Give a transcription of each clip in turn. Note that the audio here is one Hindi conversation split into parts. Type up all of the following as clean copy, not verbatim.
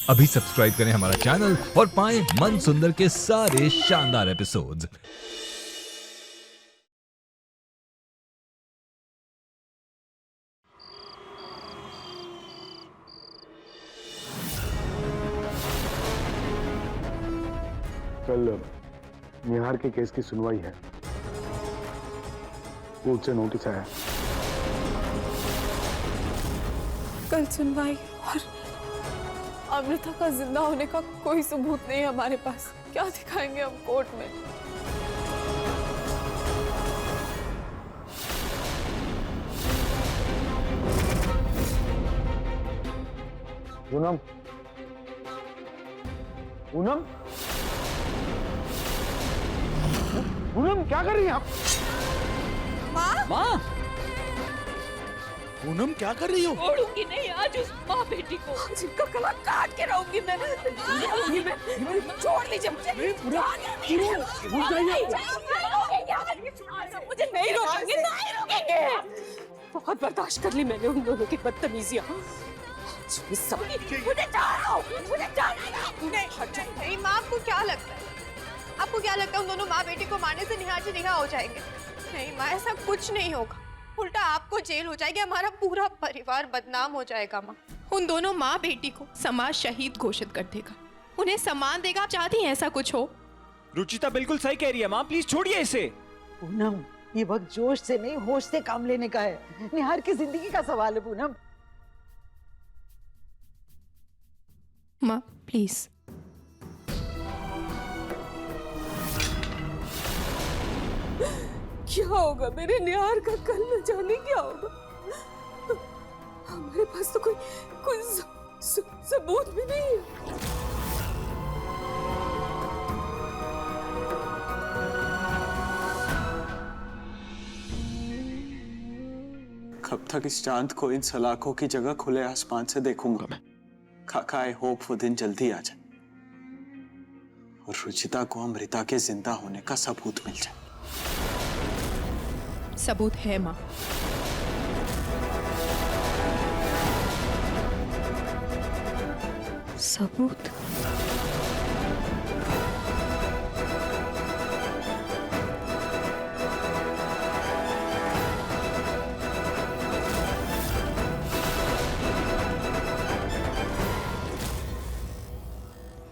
अभी सब्सक्राइब करें हमारा चैनल और पाएं मन सुंदर के सारे शानदार एपिसोड्स। कल निहार के केस की सुनवाई है। कोर्ट से नोटिस आया। कल सुनवाई और अमृता का जिंदा होने का कोई सबूत नहीं है हमारे पास। क्या दिखाएंगे हम कोर्ट में? पूनम, पूनम, पूनम क्या कर रही हैं आप? माँ, पूनम क्या कर रही हो? छोड़ूंगी नहीं आज उस माँ बेटी को, जिनका गला काट के रहूंगी मैं। छोड़ लीजिए मुझे। मुझे नहीं रोकेंगे, नहीं रोकेंगे। बहुत बर्दाश्त कर ली मैंने उन दोनों की बदतमीजियाँ। मुझे जाओ, मुझे जाओ। नहीं माँ, आपको क्या लगता है? आपको क्या लगता है उन दोनों माँ बेटी को मारने से निहार से रिहा हो जाएंगे? नहीं माँ, ऐसा कुछ नहीं होगा। उल्टा आपको जेल हो जाएगी, हमारा पूरा परिवार बदनाम हो जाएगा माँ। उन दोनों माँ बेटी को समाज शहीद घोषित कर देगा, उन्हें सम्मान देगा। आप चाहती हैं ऐसा कुछ हो? रुचिता बिल्कुल सही कह रही है माँ, प्लीज छोड़िए इसे। पूनम, ये वक्त जोश से नहीं होश से काम लेने का है। निहार की जिंदगी का सवाल है पूनम। माँ प्लीज। क्या होगा मेरे निहार का? कल न जाने क्या होगा। हमारे पास तो कोई सबूत भी नहीं है। कब तक इस चांद को इन सलाखों की जगह खुले आसमान से देखूंगा मैं? काका, आई होप वो दिन जल्दी आ जाए और रुचिता को अमृता के जिंदा होने का सबूत मिल जाए। सबूत है माँ। सबूत?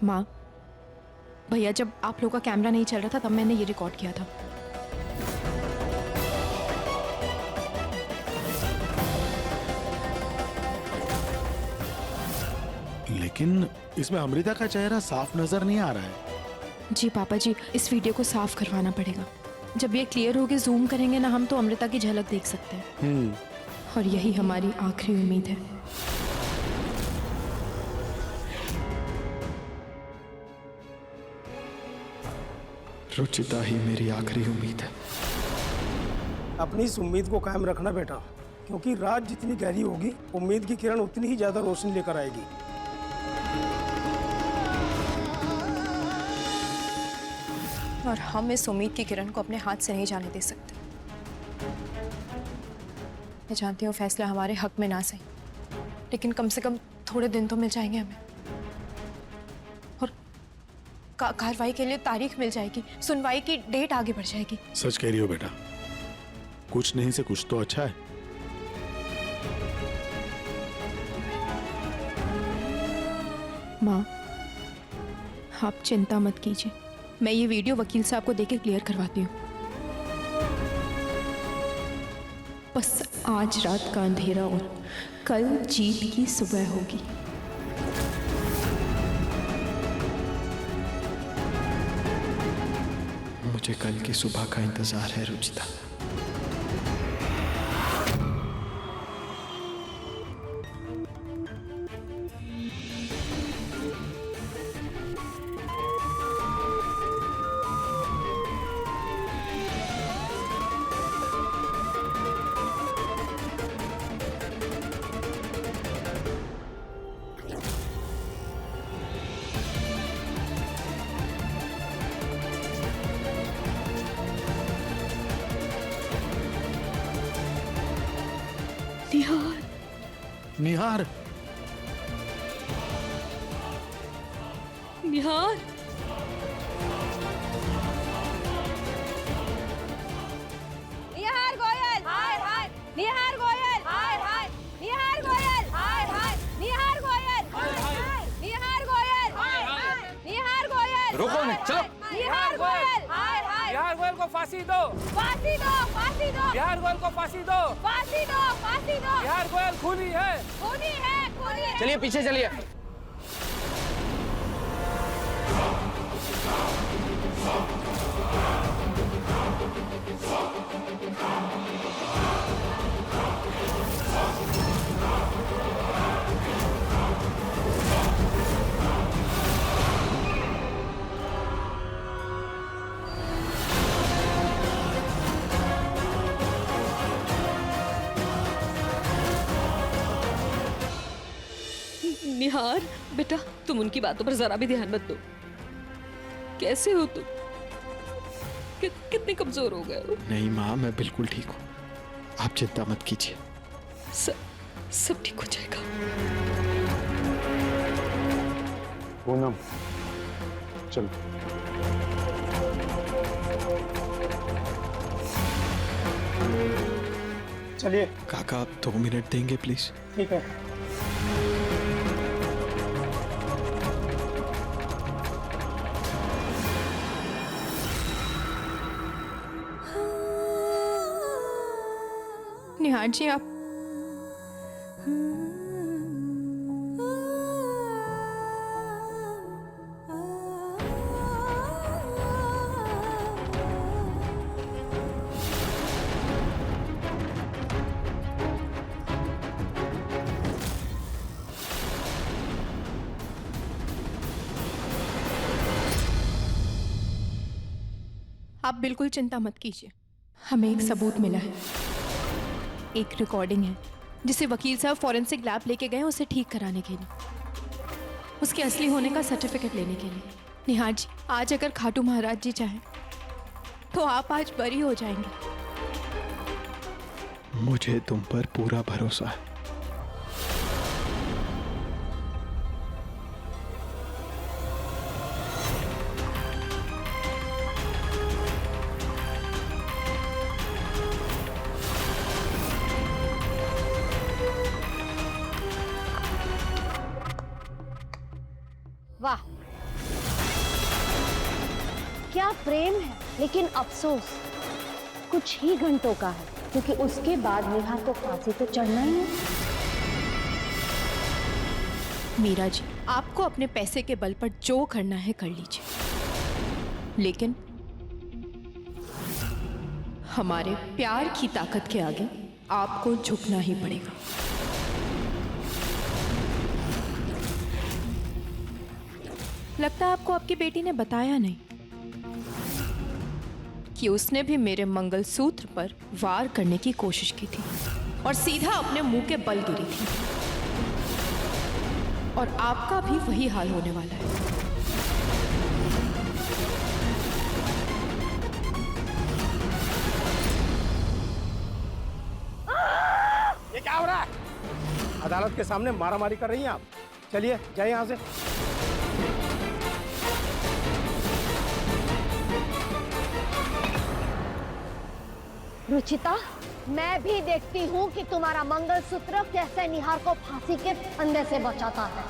माँ, भैया जब आप लोगों का कैमरा नहीं चल रहा था तब मैंने ये रिकॉर्ड किया था। लेकिन इसमें अमृता का चेहरा साफ नजर नहीं आ रहा है। जी पापा जी, इस वीडियो को साफ करवाना पड़ेगा। जब ये क्लियर होके जूम करेंगे ना हम, तो अमृता की झलक देख सकते हैं। और यही हमारी आखिरी उम्मीद है। रुचिता ही मेरी आखिरी उम्मीद है। अपनी इस उम्मीद को कायम रखना बेटा, क्योंकि रात जितनी गहरी होगी उम्मीद की किरण उतनी ही ज्यादा रोशनी लेकर आएगी। और हम इस उम्मीद की किरण को अपने हाथ से नहीं जाने दे सकते। मैं जानती हूँ फैसला हमारे हक में ना सही, लेकिन कम से कम थोड़े दिन तो मिल जाएंगे हमें। और कार्रवाई के लिए तारीख मिल जाएगी, सुनवाई की डेट आगे बढ़ जाएगी। सच कह रही हो बेटा, कुछ नहीं से कुछ तो अच्छा है। माँ, आप चिंता मत कीजिए, मैं ये वीडियो वकील साहब को देके क्लियर करवाती हूँ। बस आज रात का अंधेरा और कल जीत की सुबह होगी। मुझे कल की सुबह का इंतजार है रुचिता। निहार, निहार, निहार, निहार गोयल, हाय हाय, निहार गोयल, हाय हाय, निहार गोयल, हाय हाय, निहार गोयल, हाय हाय, निहार गोयल, हाय हाय, निहार गोयल। रोको उन्हें, चलो। निहार गोयल, हाय हाय, बिहार गोयल को फांसी दो, फांसी दो, फांसी दो, बिहार गोयल को फांसी दो, फांसी दो, फांसी दो। बिहार गोयल खूनी है। खूनी है, खूनी है। चलिए पीछे चलिए। निहार बेटा, तुम उनकी बातों पर जरा भी ध्यान मत दो। कैसे हो तुम? कितने कमजोर हो गए हो? नहीं माँ, मैं बिल्कुल ठीक हूँ, आप चिंता मत कीजिए। सब ठीक हो जाएगा। पूनम, चल। चलिए। काका आप 2 मिनट देंगे प्लीज? ठीक है। निहार जी, आप बिल्कुल चिंता मत कीजिए। हमें एक सबूत मिला है, एक रिकॉर्डिंग है जिसे वकील साहब फॉरेंसिक लैब लेके गए उसे ठीक कराने के लिए, उसके असली होने का सर्टिफिकेट लेने के लिए। निहार जी, आज अगर खाटू महाराज जी चाहें तो आप आज बरी हो जाएंगे। मुझे तुम पर पूरा भरोसा है। वाह, क्या प्रेम है, लेकिन अफसोस कुछ ही घंटों का है, क्योंकि उसके बाद निहार को फांसी तो चढ़ना ही है। मीरा जी, आपको अपने पैसे के बल पर जो करना है कर लीजिए, लेकिन हमारे प्यार की ताकत के आगे आपको झुकना ही पड़ेगा। लगता है आपको आपकी बेटी ने बताया नहीं कि उसने भी मेरे मंगलसूत्र पर वार करने की कोशिश की थी और सीधा अपने मुंह के बल गिरी थी, और आपका भी वही हाल होने वाला है। ये क्या हो रहा है? अदालत के सामने मारामारी कर रही हैं आप। चलिए जाइए यहाँ से। रुचिता, मैं भी देखती हूँ कि तुम्हारा मंगलसूत्र कैसे निहार को फांसी के फंदे से बचाता है।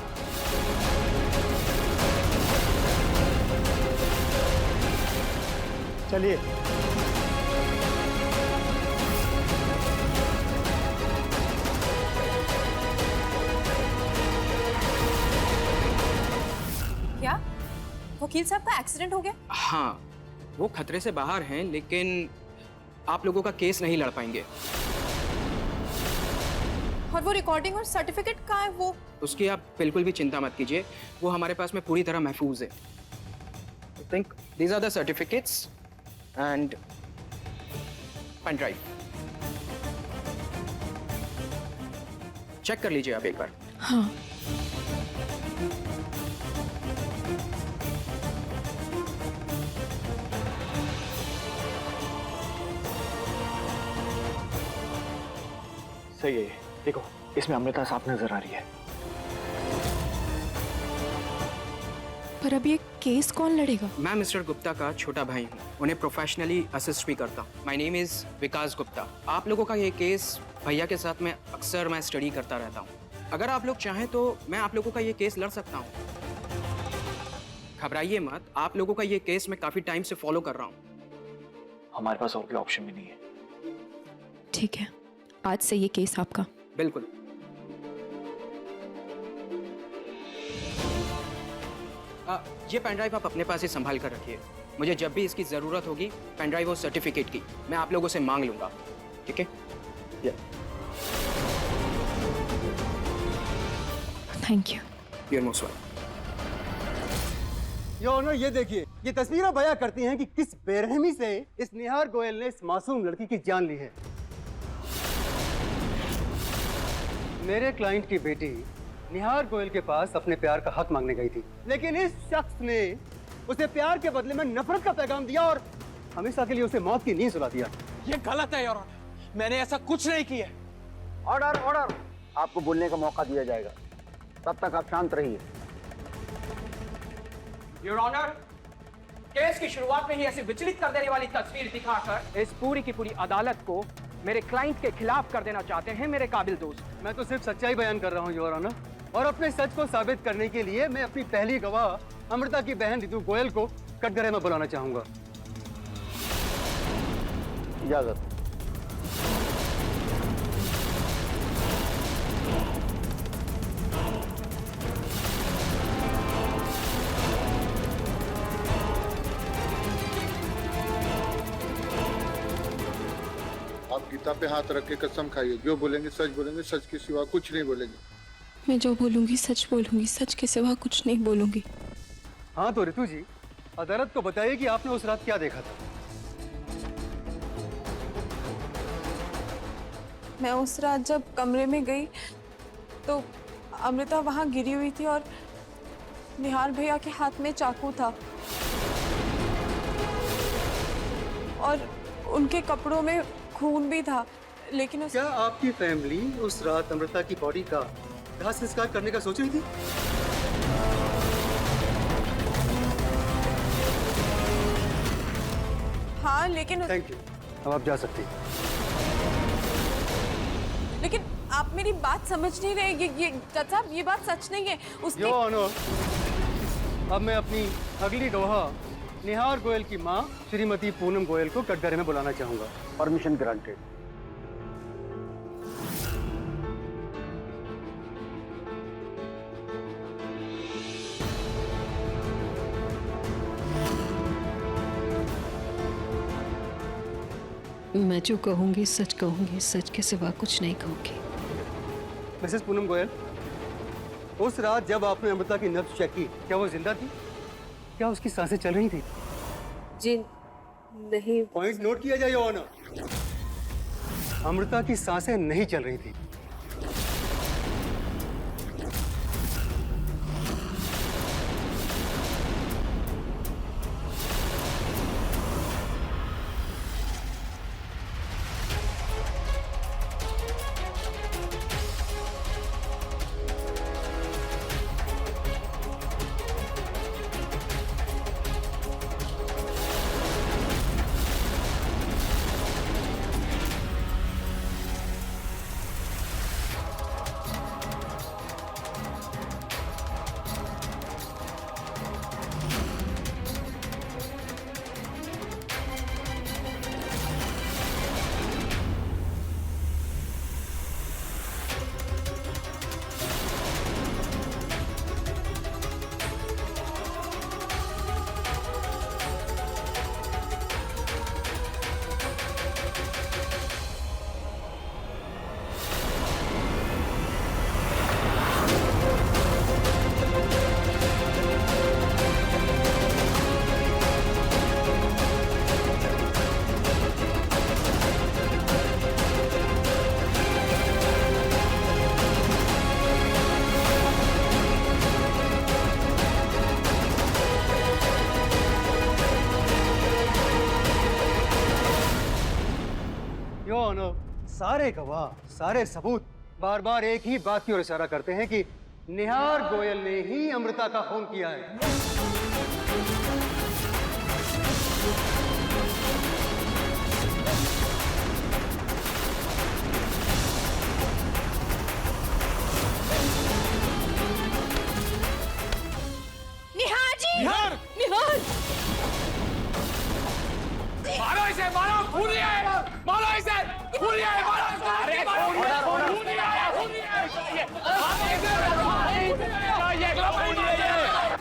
चलिए। क्या वकील साहब का एक्सीडेंट हो गया? हाँ, वो खतरे से बाहर हैं, लेकिन आप लोगों का केस नहीं लड़ पाएंगे। और वो रिकॉर्डिंग और सर्टिफिकेट कहाँ है? वो उसकी आप बिल्कुल भी चिंता मत कीजिए, वो हमारे पास में पूरी तरह महफूज है। I think these are the certificates and pen drive. Check कर लीजिए आप एक बार। हाँ। सही है, देखो इसमें अमृता साफ नजर आ रही है। पर अब ये केस कौन लड़ेगा? मैं मिस्टर गुप्ता का छोटा भाई हूँ, उन्हें प्रोफेशनली असिस्ट भी करता हूँ। माय नेम इज विकास गुप्ता। आप लोगों का ये केस भैया के साथ में अक्सर मैं स्टडी करता रहता हूँ। अगर आप लोग चाहें तो मैं आप लोगों का ये केस लड़ सकता हूँ। घबराइए मत, आप लोगों का ये केस मैं काफी टाइम से फॉलो कर रहा हूँ। हमारे पास और कोई ऑप्शन भी नहीं है। ठीक है, आज से ये केस आपका। बिल्कुल। ये पेन ड्राइव आप अपने पास ही संभाल कर रखिए। मुझे जब भी इसकी जरूरत होगी, पेन ड्राइव और सर्टिफिकेट की, मैं आप लोगों से मांग लूंगा। ठीक है? Thank you. You are most welcome. Your honour, ये देखिए, ये तस्वीरें बयां करती हैं कि किस बेरहमी से इस निहार गोयल ने इस मासूम लड़की की जान ली है। मेरे क्लाइंट की बेटी निहार गोयल के पास अपने प्यार का हक मांगने गई थी, लेकिन इस शख्स ने उसे प्यार के बदले में नफरत का पैगाम दिया और हमेशा के लिए उसे मौत की नींद सुला दिया। ये गलत है योर ऑनर, मैंने ऐसा कुछ नहीं किया। ऑर्डर ऑर्डर, आपको बोलने का मौका दिया जाएगा, तब तक आप शांत रहिए। योर ऑनर, केस की शुरुआत में ही ऐसी विचलित कर देने वाली तस्वीर दिखाकर इस पूरी की पूरी अदालत को मेरे क्लाइंट के खिलाफ कर देना चाहते हैं मेरे काबिल दोस्त। मैं तो सिर्फ सच्चाई बयान कर रहा हूँ योर ऑनर, और अपने सच को साबित करने के लिए मैं अपनी पहली गवाह अमृता की बहन रितु गोयल को कटघरे में बुलाना चाहूंगा। इजाजत। आप गीता पे हाथ रख के कसम खाइए, जो बोलेंगे सच बोलेंगे, सच के सिवा कुछ नहीं बोलेंगे। मैं जो बोलूंगी सच बोलूंगी, सच के सिवा कुछ नहीं बोलूंगी। हाँ तो रितु जी, अदालत को बताइए कि आपने उस रात क्या देखा था। मैं उस रात जब कमरे में गई तो अमृता वहां गिरी हुई थी और निहार भैया के हाथ में चाकू था और उनके कपड़ों में खून भी था, लेकिन क्या आपकी फैमिली उस रात अमृता की बॉडी का दाह संस्कार करने का सोच रही थी? हाँ, लेकिन थैंक यू, अब आप जा सकती हैं। लेकिन आप मेरी बात समझ नहीं रहे। ये जज साहब, ये बात सच नहीं है। उसने योर ऑनर, अब मैं अपनी अगली गवाह निहार गोयल की मां श्रीमती पूनम गोयल को कटघरे में बुलाना चाहूंगा। Permission granted. मैं जो कहूंगी सच कहूंगी, सच के सिवा कुछ नहीं कहूंगी। मिसेस पूनम गोयल, उस रात जब आपने अमृता की नब्ज चेक की, क्या वो जिंदा थी? क्या उसकी सांसें चल रही थी? जी नहीं। पॉइंट नोट किया जाए योर ऑनर, अमृता की सांसें नहीं चल रही थी। सारे गवाह, सारे सबूत बार बार एक ही बात की ओर इशारा करते हैं कि निहार गोयल ने ही अमृता का खून किया है। निहार जी! निहार! निहार! मारो इसे, मारो! खूनी है! मारो इसे! खूनी है! मारो इसको! अरे खूनी है! खूनी है! खूनी है!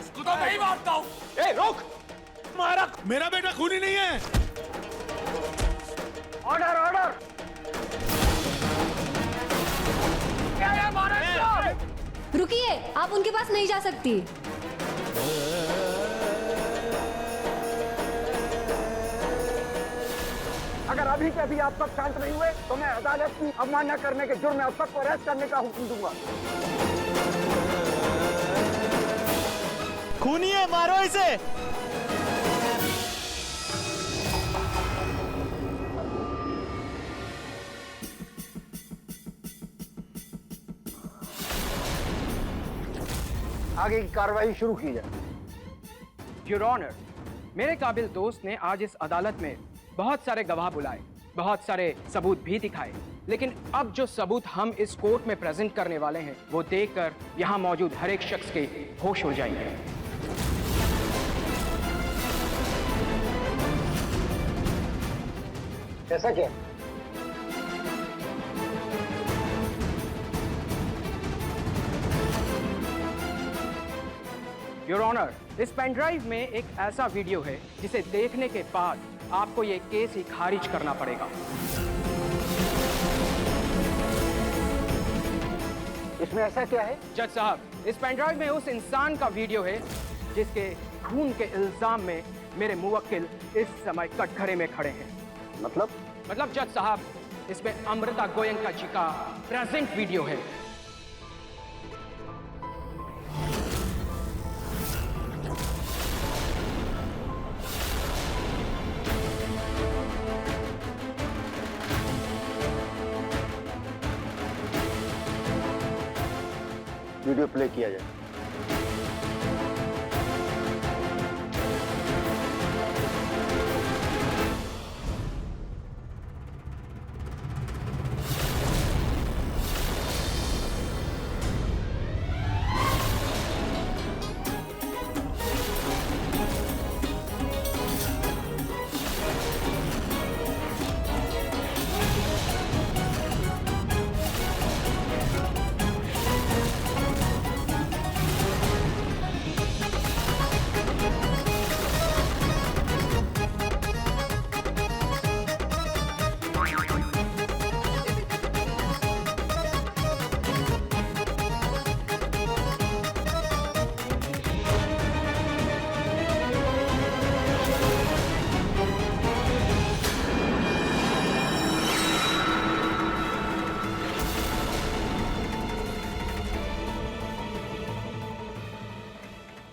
इसको तो नहीं मारता हूँ। ए, रोक! मारा! मेरा बेटा खूनी नहीं है। Order order! क्या है? मारो इसको! रुकिए, आप उनके पास नहीं जा सकती। अगर अभी के अभी आप सब शांत नहीं हुए तो मैं अदालत की अवमानना करने के जुर्म में आप सबको अरेस्ट करने का हुक्म दूंगा। खूनी है, मारो इसे। आगे की कार्रवाई शुरू की जाए। योर ऑनर, मेरे काबिल दोस्त ने आज इस अदालत में बहुत सारे गवाह बुलाए, बहुत सारे सबूत भी दिखाए, लेकिन अब जो सबूत हम इस कोर्ट में प्रेजेंट करने वाले हैं वो देखकर यहाँ मौजूद हर एक शख्स के होश उड़ जाएंगे। कैसा क्या? योर ऑनर, इस पेन ड्राइव में एक ऐसा वीडियो है जिसे देखने के बाद आपको ये केस ही खारिज करना पड़ेगा। इसमें ऐसा क्या है? जज साहब, इस पेन ड्राइव में उस इंसान का वीडियो है जिसके खून के इल्जाम में मेरे मुवक्किल इस समय कटघरे में खड़े हैं। मतलब जज साहब, इसमें अमृता गोयंका जी का प्रेजेंट वीडियो है। वीडियो प्ले किया जाए।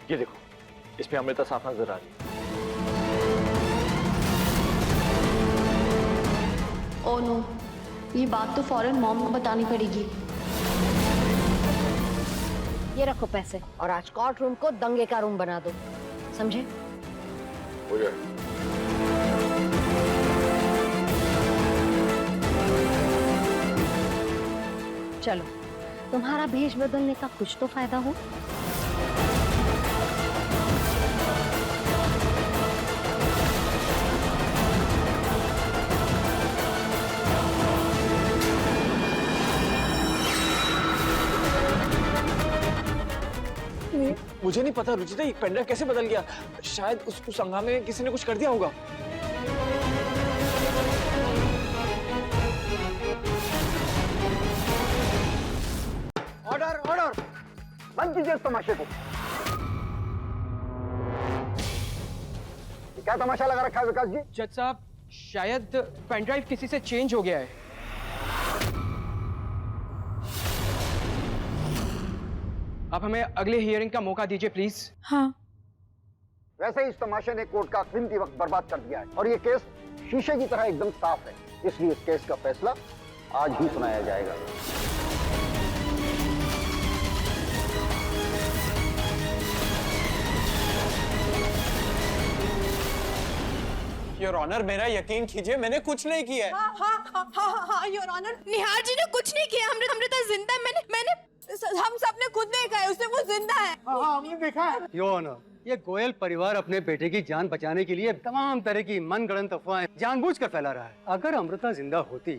ये देखो, इसमें अमृता साफ नजर आ रही है। ओह नो, ये बात तो फौरन मॉम को बतानी पड़ेगी। ये रखो पैसे और आज कोर्ट रूम को दंगे का रूम बना दो, समझे? हो जाए। चलो, तुम्हारा भेष बदलने का कुछ तो फायदा हो। मुझे नहीं पता रुचिता, ये पेन ड्राइव कैसे बदल गया। शायद उस हंगामे में किसी ने कुछ कर दिया होगा। Order order! बंद कीजिए इस तमाशे को। क्या तमाशा लगा रखा है विकास जी? जज साहब, शायद पेन ड्राइव किसी से चेंज हो गया है। आप हमें अगले हियरिंग का मौका दीजिए प्लीज। हाँ। वैसे ही इस तमाशे ने कोर्ट का कीमती वक्त बर्बाद कर दिया है और ये केस शीशे की तरह एकदम साफ है, इसलिए इस केस का फैसला आज ही सुनाया जाएगा। योर ऑनर, मेरा यकीन कीजिए, मैंने कुछ नहीं किया है। हाँ, योर ऑनर, निहार जी ने कुछ नहीं किया। अमृता जिंदा है। मैंने हम सबने खुद देखा है उसे, वो जिंदा है। हाँ, हमने देखा है। योर ऑनर, ये गोयल परिवार अपने बेटे की जान बचाने के लिए तमाम तरह की मनगढ़ंत अफवाहें जानबूझकर फैला रहा है। अगर अमृता जिंदा होती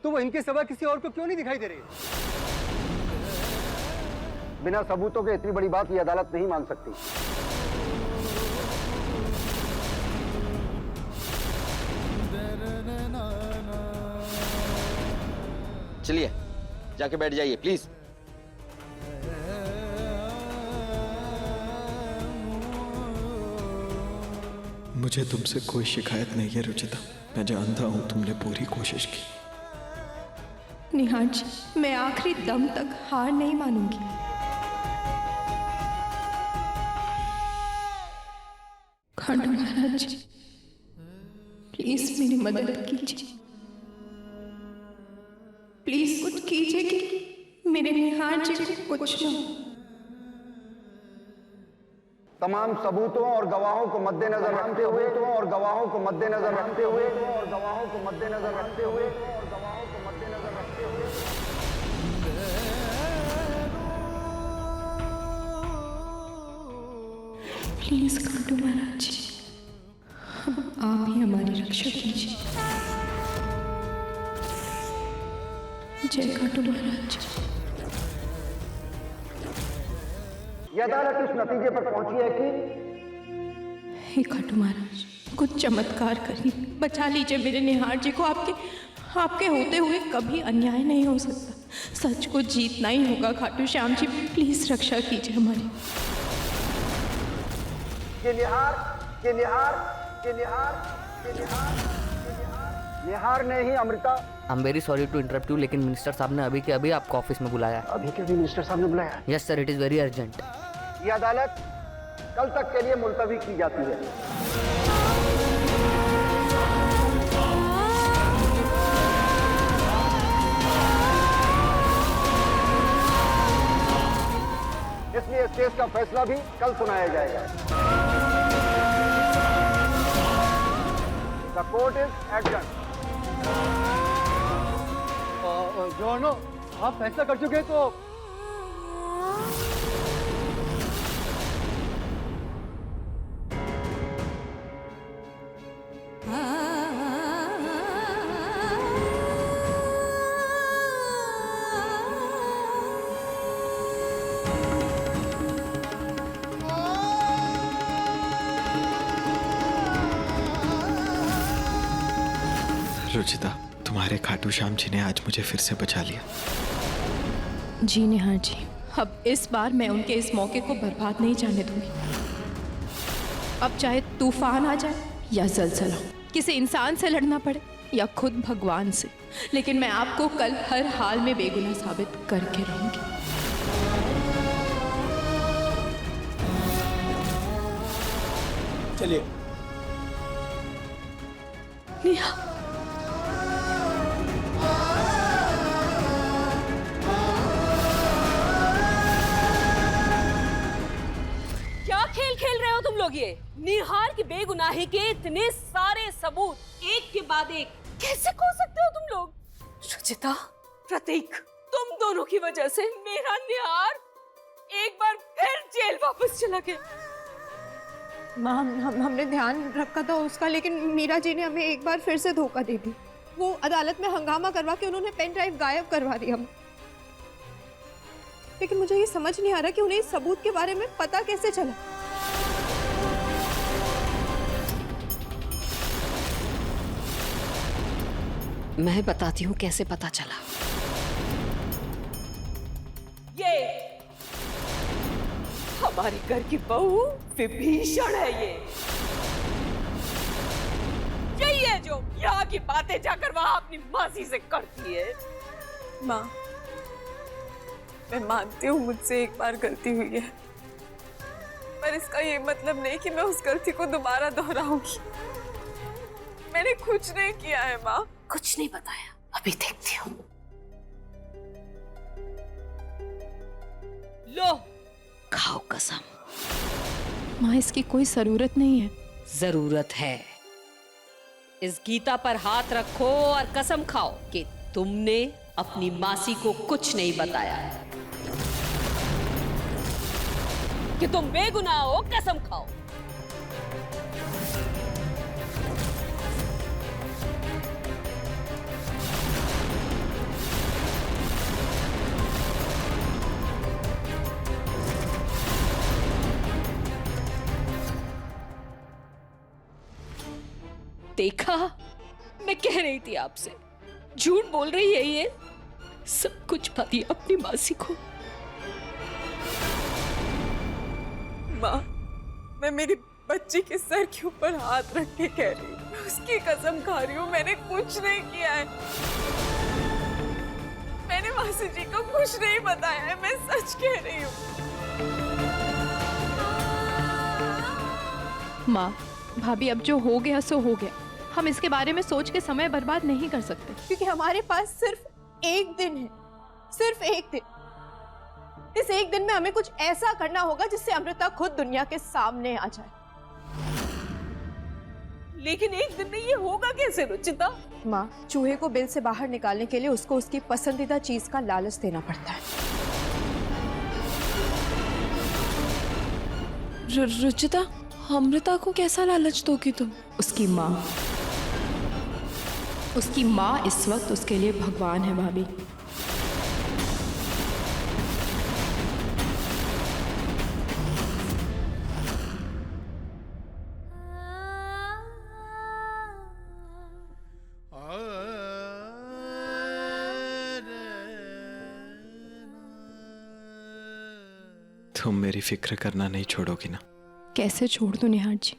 तो वो इनके सिवा किसी और को क्यों नहीं दिखाई दे रही? बिना सबूतों के इतनी बड़ी बात ये अदालत नहीं मान सकती। चलिए जाके बैठ जाइए प्लीज। मुझे तुमसे कोई शिकायत नहीं है रुचिता, मैं जानता हूं तुमने पूरी कोशिश की। निहार जी, मैं आखिरी दम तक हार नहीं मानूंगी। खांडू महाराज जी, प्लीज मेरी मदद कीजिए। प्लीज कुछ कीजिए कि मेरे निहार जी को कुछ न हो। तमाम सबूतों और गवाहों को मद्देनजर रखते हुए प्लीज खांडू महाराज जी, आप ही हमारी रक्षा कीजिए। जय खांडू महाराज। यह अदालत इस नतीजे पर पहुंची है कि हे खांडू महाराज, कुछ चमत्कार करिए, बचा लीजिए मेरे निहार जी को। आपके होते हुए कभी अन्याय नहीं हो सकता। सच को जीतना ही होगा। खाटू श्याम जी, प्लीज रक्षा कीजिए हमारी। निहार ने ही Amrita. I am very sorry to interrupt you, लेकिन मिनिस्टर साहब ने अभी के अभी आपको ऑफिस में बुलाया है। अभी के भी मिनिस्टर साहब ने बुलाया? Yes sir, it is very urgent. यह अदालत कल तक के लिए मुलतवी की जाती है। इसलिए इस केस का फैसला भी कल सुनाया जाएगा। The court is adjourn. जो आप फैसला कर चुके तो रुचिता, तुम्हारे खाटू श्याम जी ने आज मुझे फिर से बचा लिया। जी निहार जी, अब इस बार मैं उनके इस मौके को बर्बाद नहीं जाने दूंगी। अब चाहे तूफान आ जाए या ज़लज़ला, किसी इंसान से लड़ना पड़े या खुद भगवान से, लेकिन मैं आपको कल हर हाल में बेगुनाह साबित करके रहूंगी। चलिए। निहार, खेल खेल रहे हो तुम लोग? ये निहार की बेगुनाही के इतने सारे सबूत एक के बाद एक कैसे खो सकते हो तुम लोग? सुचिता, प्रतीक, तुम दोनों की वजह से मेरा निहार एक बार फिर जेल वापस चला गया। माँ, हमने ध्यान रखा था उसका, लेकिन मीरा जी ने हमें एक बार फिर से धोखा दे दी। वो अदालत में हंगामा करवा के उन्होंने पेन ड्राइव गायब करवा दी हम। लेकिन मुझे ये समझ नहीं आ रहा कि उन्हें इस सबूत के बारे में पता कैसे चला। मैं बताती हूँ कैसे पता चला। ये हमारे घर की बहू विभीषण है। यही है जो यहाँ की बातें जाकर वहां अपनी मासी से करती है। माँ, मैं मानती हूँ मुझसे एक बार गलती हुई है, पर इसका ये मतलब नहीं कि मैं उस गलती को दोबारा दोहराऊंगी। मैंने कुछ नहीं किया है माँ। कुछ नहीं बताया, अभी देखती हूँ। लो, खाओ कसम। माँ, इसकी कोई जरूरत नहीं है। जरूरत है। इस गीता पर हाथ रखो और कसम खाओ कि तुमने अपनी मासी को कुछ नहीं बताया, कि तुम बेगुनाह हो। कसम खाओ। देखा, मैं कह रही थी आपसे, झूठ बोल रही है ये। सब कुछ पता है अपनी मासी को। माँ, मैं मेरी बच्ची के सर के ऊपर हाथ रख के कह रही हूँ, मैं उसकी कसम खा रही हूँ, मैंने कुछ नहीं किया है। मैंने मासी जी को कुछ नहीं बताया है, मैं सच कह रही हूँ। माँ, भाभी, अब जो हो गया सो हो गया। हम इसके बारे में सोच के समय बर्बाद नहीं कर सकते, क्योंकि हमारे पास सिर्फ एक दिन है, सिर्फ एक दिन। इस एक दिन में हमें कुछ ऐसा करना होगा जिससे अमृता खुद दुनिया के सामने आ जाए। लेकिन एक दिन में ये होगा कैसे रुचिता? माँ, चूहे को बिल से बाहर निकालने के लिए उसको उसकी पसंदीदा चीज का लालच देना पड़ता है। रुचिता, अमृता को कैसा लालच दोगी तुम? उसकी माँ इस वक्त उसके लिए भगवान है भाभी। तुम मेरी फिक्र करना नहीं छोड़ोगी ना? कैसे छोड़ दूं निहार जी,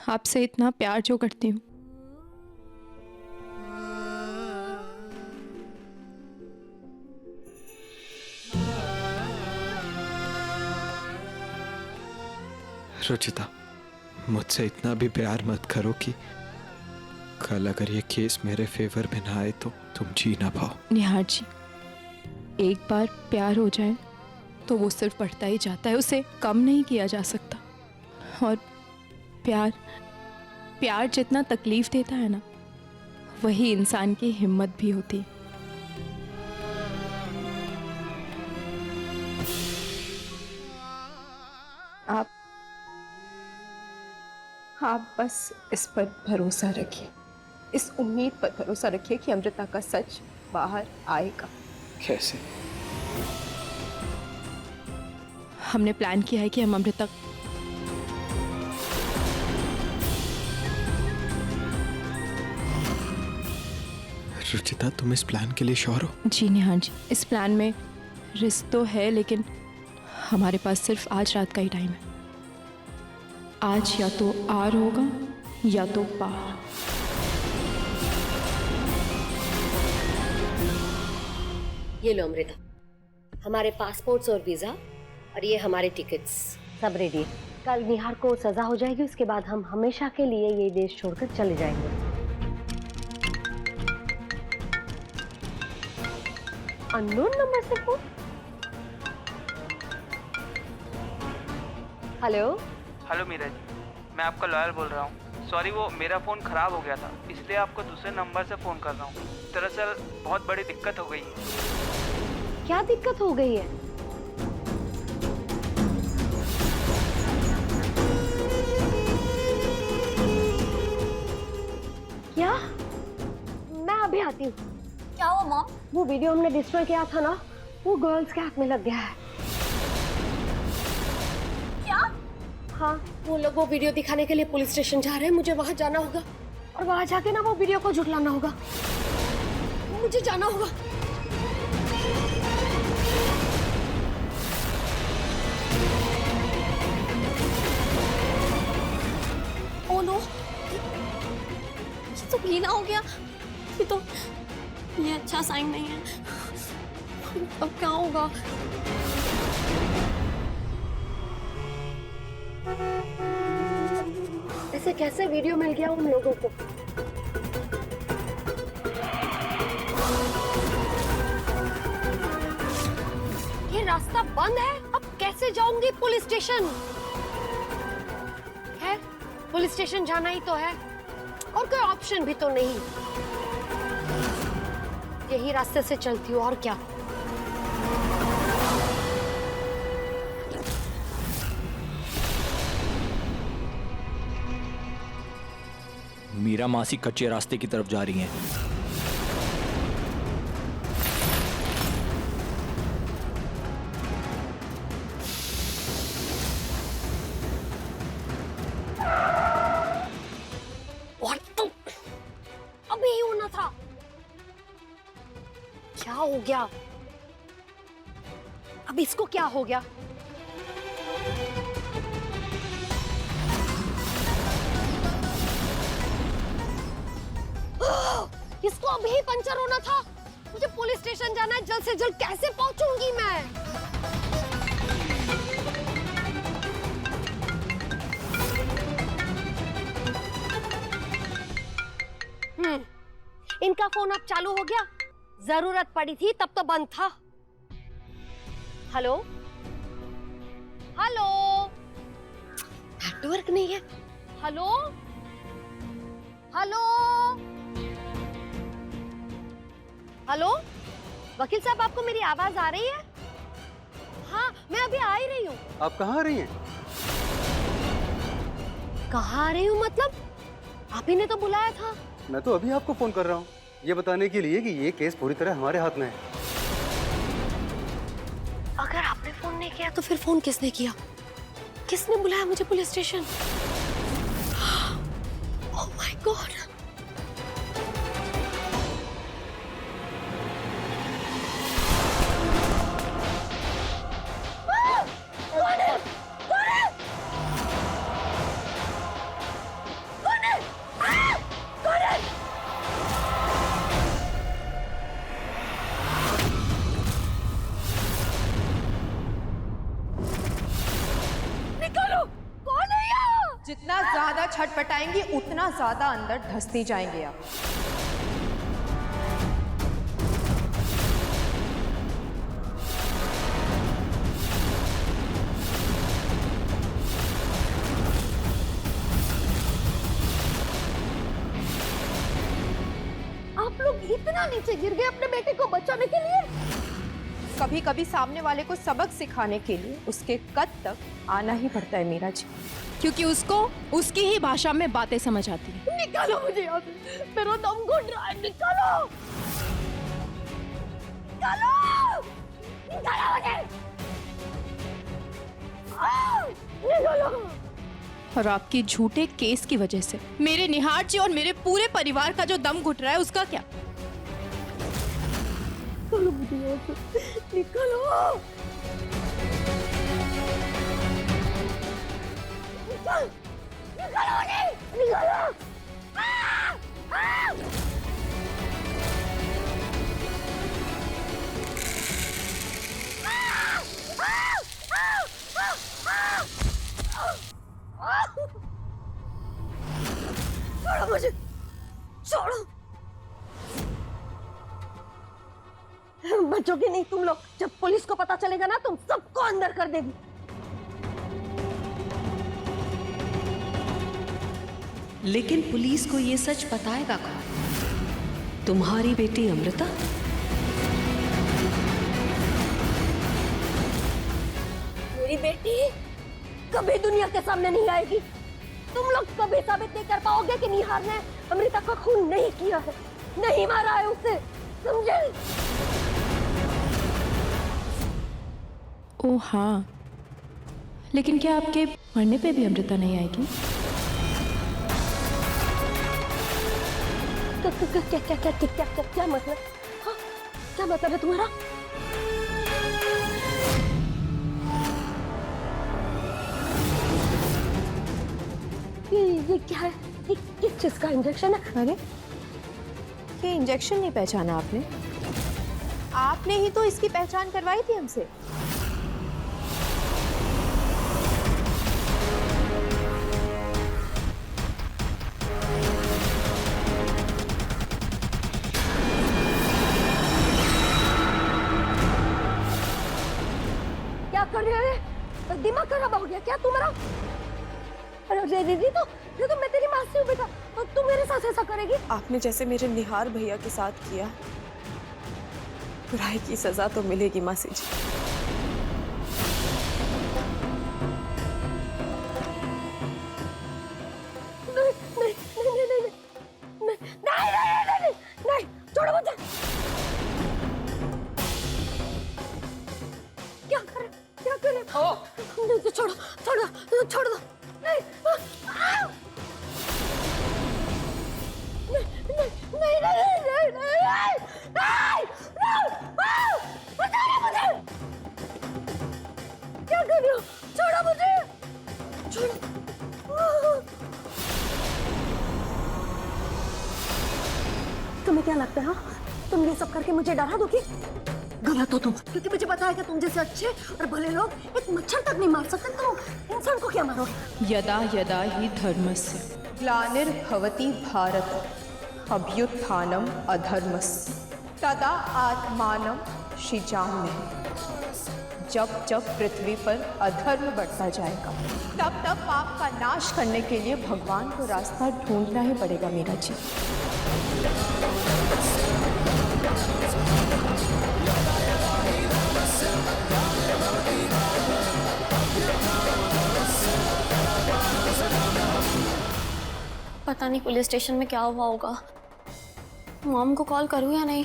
आपसे इतना प्यार जो करती हूँ। रुचिता, मुझसे इतना भी प्यार मत करो कि कल अगर ये केस मेरे फेवर में ना आए तो तुम जी ना पाओ। निहार जी, एक बार प्यार हो जाए तो वो सिर्फ बढ़ता ही जाता है, उसे कम नहीं किया जा सकता। और प्यार जितना तकलीफ देता है ना, वही इंसान की हिम्मत भी होती है। आप बस इस पर भरोसा रखिए, इस उम्मीद पर भरोसा रखिए कि अमृता का सच बाहर आएगा। कैसे? हमने प्लान किया है कि हम अमृता रुचिता, तुम इस प्लान के लिए श्योर हो? जी निहार जी, इस प्लान में रिस्क तो है, लेकिन हमारे पास सिर्फ आज रात का ही टाइम है। आज या तो आर होगा या तो पार। ये लो अमृता, हमारे पासपोर्ट्स और वीजा, और ये हमारे टिकट्स सब रेडी है। कल निहार को सजा हो जाएगी, उसके बाद हम हमेशा के लिए ये देश छोड़कर चले जाएंगे। अननोन नंबर से phone. Hello hello Meera ji, मैं आपका लॉयर बोल रहा हूँ। सॉरी, वो मेरा फ़ोन ख़राब हो गया था, इसलिए आपको दूसरे नंबर से फ़ोन कर रहा हूँ। दरअसल बहुत बड़ी दिक्कत हो गई है। क्या दिक्कत हो गई है? क्या? मैं अभी आती हूँ। क्या हुआ मॉम? वो वीडियो हमने डिस्ट्रॉय किया था ना, वो गर्ल्स के हाथ में लग गया है। क्या? हाँ, वो लोग वो वीडियो दिखाने के लिए पुलिस स्टेशन जा रहे हैं। मुझे वहां जाना होगा और वहां जाके ना वो वीडियो को झुठलाना होगा। मुझे जाना होगा। ओह नो, ये तो गीला हो गया। ये अच्छा साइन नहीं है। अब क्या होगा? ऐसे कैसे वीडियो मिल गया उन लोगों को? ये रास्ता बंद है, अब कैसे जाऊंगी पुलिस स्टेशन? है, पुलिस स्टेशन जाना ही तो है। और कोई ऑप्शन भी तो नहीं। यही रास्ते से चलती हूँ और क्या। मीरा मासी कच्चे रास्ते की तरफ जा रही हैं। और तुम अभी ही होना था। क्या हो गया? अब इसको क्या हो गया? इसको अभी ही पंचर होना था। मुझे पुलिस स्टेशन जाना है, जल्द से जल्द कैसे पहुंचूंगी मैं? इनका फोन अब चालू हो गया। जरूरत पड़ी थी तब तो बंद था। हेलो हेलो, नेटवर्क नहीं है। हेलो हेलो हेलो, वकील साहब आपको मेरी आवाज आ रही है? हाँ मैं अभी आ ही रही हूँ। आप कहाँ आ रही हैं? कहाँ आ रही हूँ मतलब? आप ही ने तो बुलाया था। मैं तो अभी आपको फोन कर रहा हूँ, ये बताने के लिए कि ये केस पूरी तरह हमारे हाथ में है। अगर आपने फोन नहीं किया तो फिर फोन किसने किया? किसने बुलाया मुझे police station? Oh my God. जितना ज्यादा छटपटाएंगी उतना ज्यादा अंदर धंसती जाएंगे आप। आप लोग इतना नीचे गिर गए अपने बेटे को बचाने के लिए? कभी कभी सामने वाले को सबक सिखाने के लिए उसके कद तक आना ही पड़ता है मीरा जी, क्योंकि उसको उसकी ही भाषा में बातें समझ आती हैं। निकालो मुझे यहाँ से, मेरा दम घुट रहा है। निकालो निकालो निकालो मुझे। निकालो। और आपकी झूठे केस की वजह से मेरे निहार जी और मेरे पूरे परिवार का जो दम घुट रहा है उसका क्या? निकालो मुझे यहाँ से, निकालो। निकालो मुझे, निकालो। छोड़ो मुझे, छोड़ो। बचोगे नहीं तुम लोग। जब पुलिस को पता चलेगा ना तुम सबको अंदर कर देगी। लेकिन पुलिस को ये सच बताएगा कौन? तुम्हारी बेटी अमृता? मेरी बेटी कभी दुनिया के सामने नहीं आएगी। तुम लोग कभी साबित नहीं कर पाओगे कि निहार ने अमृता का खून नहीं किया है, नहीं मारा है उसे, समझे? ओ हाँ, लेकिन क्या आपके मरने पे भी अमृता नहीं आएगी? क्या मतलब? हाँ, क्या मतलब है तुम्हारा? ये क्या है? ये किस चीज का इंजेक्शन है? अरे ये इंजेक्शन नहीं पहचाना आपने? आपने ही तो इसकी पहचान करवाई थी हमसे। क्या कर रहे हैं? दिमाग खराब हो गया क्या तुम्हारा? अरे ये तो मैं तेरी मासी हूँ बेटा, और तू मेरे साथ ऐसा करेगी? आपने जैसे मेरे निहार भैया के साथ किया, बुराई की सजा तो मिलेगी मासी जी। नहीं, छोड़ो मुझे। क्या करे? नहीं, छोड़ दो। नहीं, क्या कर रही हो? छोड़ो मुझे, तुम्हें क्या लगता है? तुम ये सब करके मुझे डरा दोगी? गलत हो तुम, क्योंकि मुझे पता है कि तुम जैसे अच्छे और भले लोग एक मच्छर तक नहीं मार सकते, तो इंसान को क्या मारोगे? यदा यदा हि धर्मस्य ग्लानिर्भवति भारत अभ्युत्थानम अधर्मस्य तदा आत्मानं सृजाम्यहम्। जब जब पृथ्वी पर अधर्म बढ़ता जाएगा, तब तब पाप का नाश करने के लिए भगवान को रास्ता ढूंढना ही पड़ेगा मीरा जी। पता नहीं पुलिस स्टेशन में क्या हुआ होगा। मॉम को कॉल करूं या नहीं?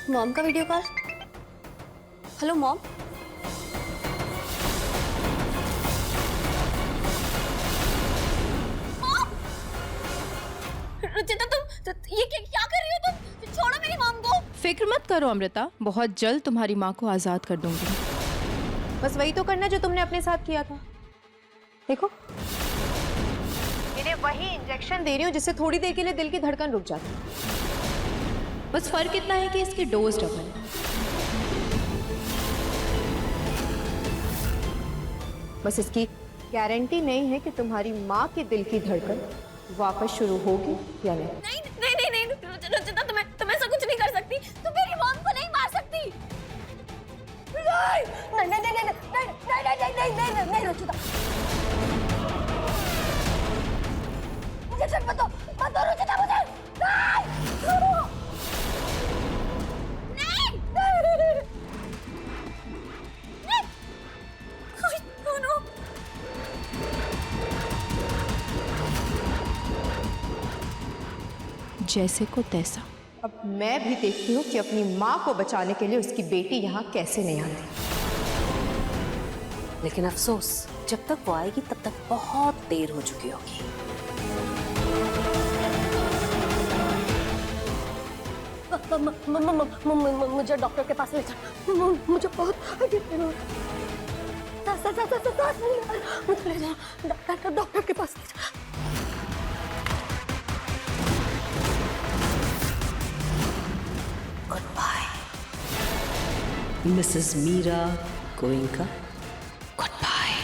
मॉम का video call. Hello mom. Ruchita तुम ये क्या कर रही हो? तुम छोड़ो मेरी मॉम को। फिक्र मत करो अमृता, बहुत जल्द तुम्हारी माँ को आजाद कर दूंगी। बस वही तो करना जो तुमने अपने साथ किया था। देखो, इन्हें वही इंजेक्शन दे रही हूँ जिससे थोड़ी देर के लिए दिल की धड़कन रुक जाती है। बस फर्क इतना है कि इसकी डोज डबल है। बस इसकी गारंटी नहीं है कि तुम्हारी माँ के दिल की धड़कन वापस शुरू होगी या नहीं। नहीं रुचिता, तुम ऐसा कुछ नहीं कर सकती। तुम मेरी मॉम को नहीं मार सकती। नहीं रुचिता, मुझे सच बताओ, मत दो रुचिता मुझे। जैसे को तैसा। अब मैं भी देखती हूँ कि अपनी माँ को बचाने के लिए उसकी बेटी यहाँ कैसे नहीं आती। लेकिन अफसोस, जब तक वो आएगी तब तक बहुत देर हो चुकी होगी। मुझे डॉक्टर के पास ले चल। मुझे बहुत पेन हो रहा है। मुझे ले जाओ डॉक्टर के पास ले जाओ। Goodbye, Mrs. Meera Goenka. Goodbye.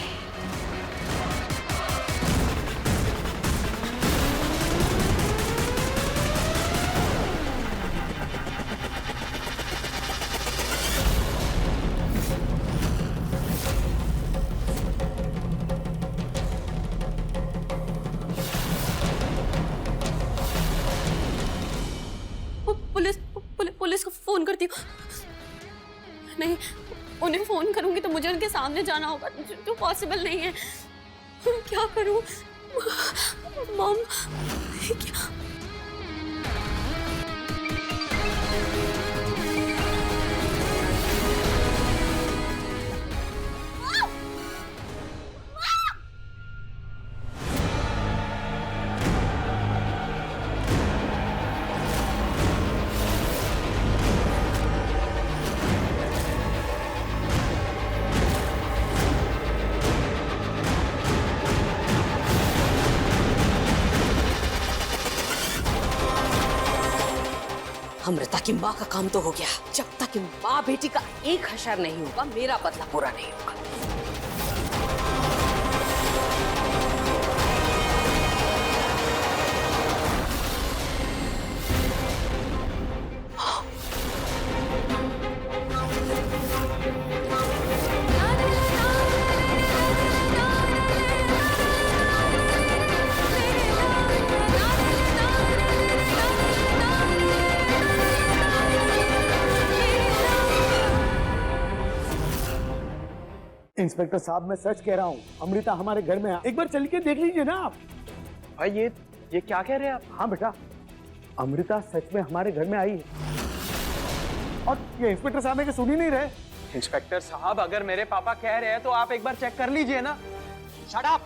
Police को फोन करती हूँ। नहीं, उन्हें फोन करूंगी तो मुझे उनके सामने जाना होगा, जो पॉसिबल नहीं है। क्या करूं? मॉम क्या? अमृता की माँ का काम तो हो गया। जब तक माँ बेटी का एक हशर नहीं होगा, मेरा बदला पूरा नहीं होगा। इंस्पेक्टर साहब मैं सच कह रहा हूँ, अमृता हमारे घर में है। एक बार चल के देख लीजिए ना आप। भाई ये क्या कह रहे हैं आप? हाँ बेटा, अमृता सच में हमारे घर में आई है। और ये इंस्पेक्टर साहब है कि सुन ही नहीं रहे। इंस्पेक्टर साहब, अगर मेरे पापा कह रहे हैं तो आप एक बार चेक कर लीजिए ना। Shut up!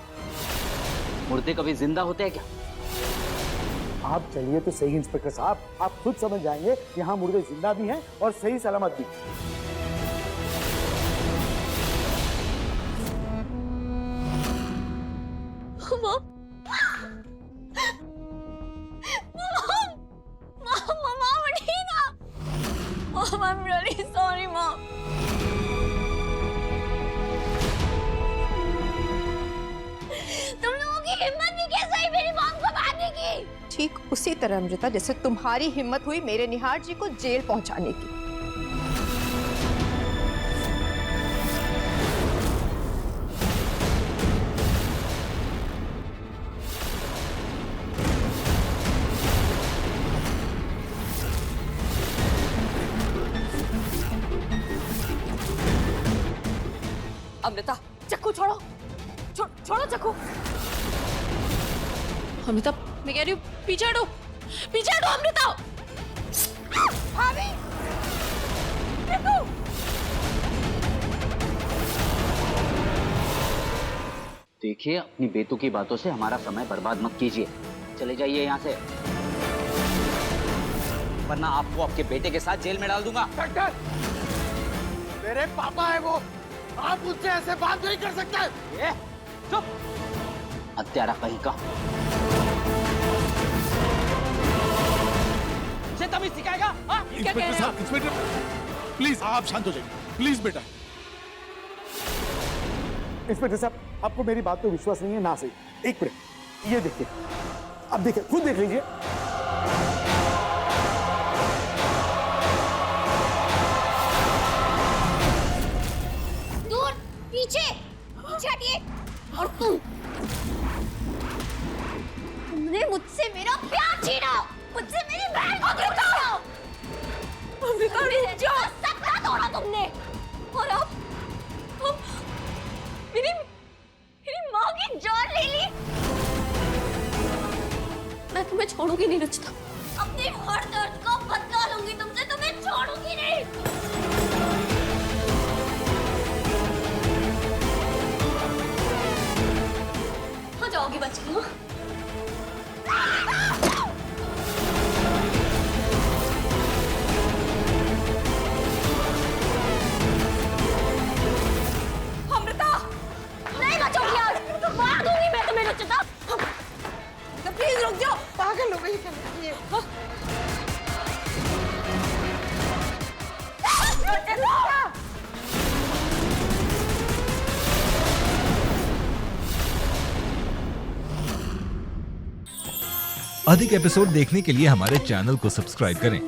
मुर्दे कभी जिंदा होते हैं क्या? आप चलिए तो सही इंस्पेक्टर साहब, आप खुद समझ जाएंगे यहाँ मुर्दे जिंदा भी हैं और सही सलामत भी। Mom, I'm really sorry, Mom. तुम लोगों की हिम्मत भी कैसे हुई मेरी मॉम को मारने की? ठीक उसी तरह अमृता जैसे तुम्हारी हिम्मत हुई मेरे निहार जी को जेल पहुंचाने की। अमृता, चक्कू छोड़ो, छोड़ो चक्कू। अमृता, मैं कह रही हूँ पीछे हटो अमृता। भाभी, देखिए, अपनी बेतु की बातों से हमारा समय बर्बाद मत कीजिए। चले जाइए यहाँ से, वरना आपको आपके बेटे के साथ जेल में डाल दूंगा। डॉक्टर, मेरे पापा है वो, आप मुझसे ऐसे बात नहीं कर सकते। ये चुप, हत्यारा कहीं का। से तभी सिखाएगा? इंस्पेक्टर साहब, इंस्पेक्टर प्लीज आप शांत हो जाइए, प्लीज बेटा। इंस्पेक्टर साहब, आपको मेरी बात पे विश्वास नहीं है ना? सही, एक मिनट, ये देखिए, अब देखिए, खुद देख लीजिए। दूर, पीछे हटिए। और तुमने मुझसे मेरा प्यार छीना, मुझसे मेरी बहन को छीना। अमृता, सपना तोड़ा तुमने, और अब मेरी माँ की जान ले ली। मैं तुम्हें छोड़ूंगी नहीं रुचिता, अपने हर दर्द का बदला लूंगी तुमसे, तुम्हें छोड़ूंगी नहीं। कहाँ जाओगी बच्ची? अमृता, नहीं बचोगी यार, मार दूंगी मैं तुम्हें रुचिता। प्लीज रुक जाओ, पागल हो गई ये। अधिक एपिसोड देखने के लिए हमारे चैनल को सब्सक्राइब करें